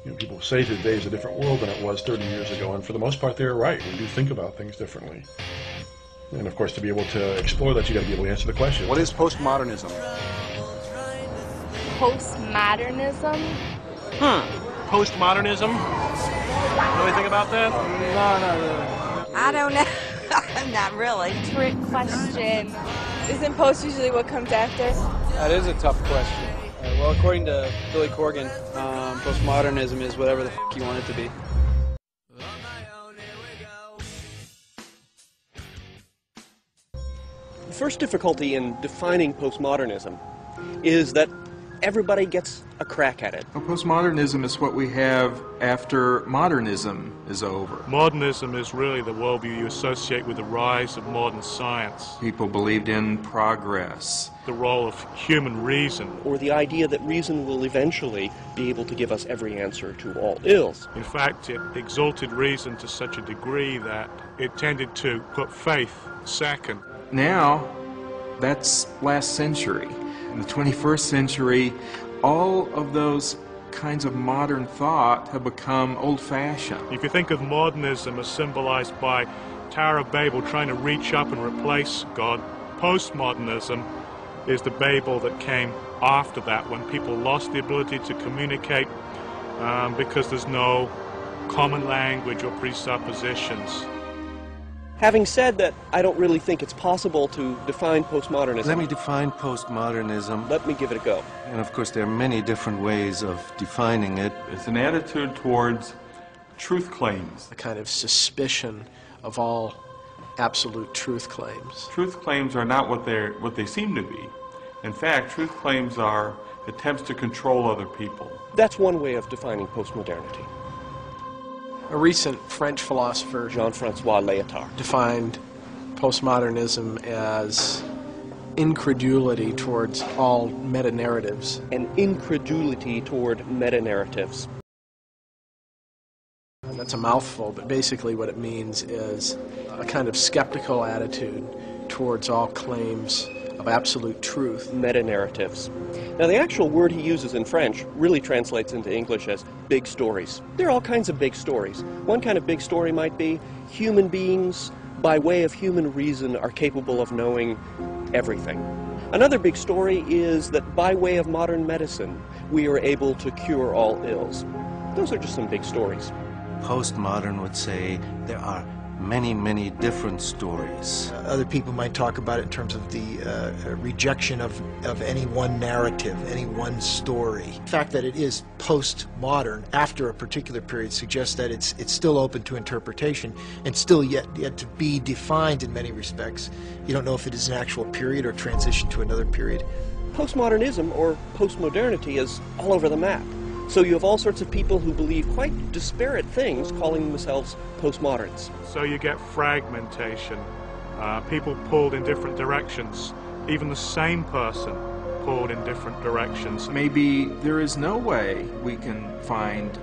People say today is a different world than it was 30 years ago, and for the most part they're right. We do think about things differently. And of course, to be able to explore that, you got to be able to answer the question. What is postmodernism? Postmodernism? Postmodernism? Know anything about that? No, not really. I don't know. Not really. Trick question. Isn't post usually what comes after? That is a tough question. Well, according to Billy Corgan, postmodernism is whatever the f*** you want it to be. The first difficulty in defining postmodernism is that everybody gets a crack at it. Well, postmodernism is what we have after modernism is over. Modernism is really the worldview you associate with the rise of modern science. People believed in progress. The role of human reason. Or the idea that reason will eventually be able to give us every answer to all ills. In fact, it exalted reason to such a degree that it tended to put faith second. Now, that's last century. In the 21st century, all of those kinds of modern thought have become old-fashioned. If you think of modernism as symbolized by Tower of Babel trying to reach up and replace God, postmodernism is the Babel that came after that, when people lost the ability to communicate because there's no common language or presuppositions. Having said that, I don't really think it's possible to define postmodernism. Let me define postmodernism. Let me give it a go. And of course, there are many different ways of defining it. It's an attitude towards truth claims. A kind of suspicion of all absolute truth claims. Truth claims are not what they seem to be. In fact, truth claims are attempts to control other people. That's one way of defining postmodernity. A recent French philosopher, Jean-Francois Lyotard, defined postmodernism as incredulity towards all meta-narratives. An incredulity toward meta-narratives. That's a mouthful, but basically what it means is a kind of skeptical attitude towards all claims of absolute truth. Meta-narratives. Now, the actual word he uses in French really translates into English as big stories. There are all kinds of big stories. One kind of big story might be human beings, by way of human reason, are capable of knowing everything. Another big story is that by way of modern medicine, we are able to cure all ills. Those are just some big stories. Postmodern would say there are many, many different stories. Other people might talk about it in terms of the rejection of any one narrative, any one story. The fact that it is postmodern after a particular period suggests that it's still open to interpretation and still yet to be defined in many respects. You don't know if it is an actual period or transition to another period. Postmodernism, or postmodernity, is all over the map. So you have all sorts of people who believe quite disparate things calling themselves postmoderns. So you get fragmentation, people pulled in different directions, even the same person pulled in different directions. Maybe there is no way we can find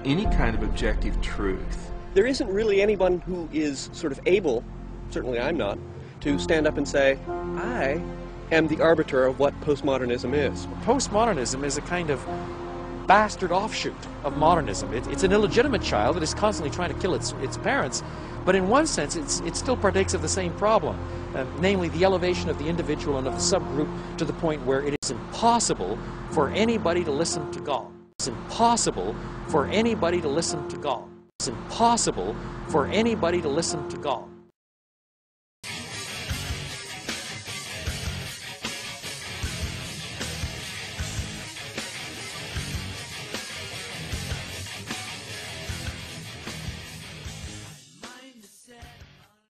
any kind of objective truth. There isn't really anyone who is sort of able, certainly I'm not, to stand up and say, I am the arbiter of what postmodernism is. Postmodernism is a kind of bastard offshoot of modernism. It's an illegitimate child that is constantly trying to kill its parents, but in one sense it still partakes of the same problem, namely the elevation of the individual and of the subgroup to the point where it is impossible for anybody to listen to God. It's impossible for anybody to listen to God. It's impossible for anybody to listen to God.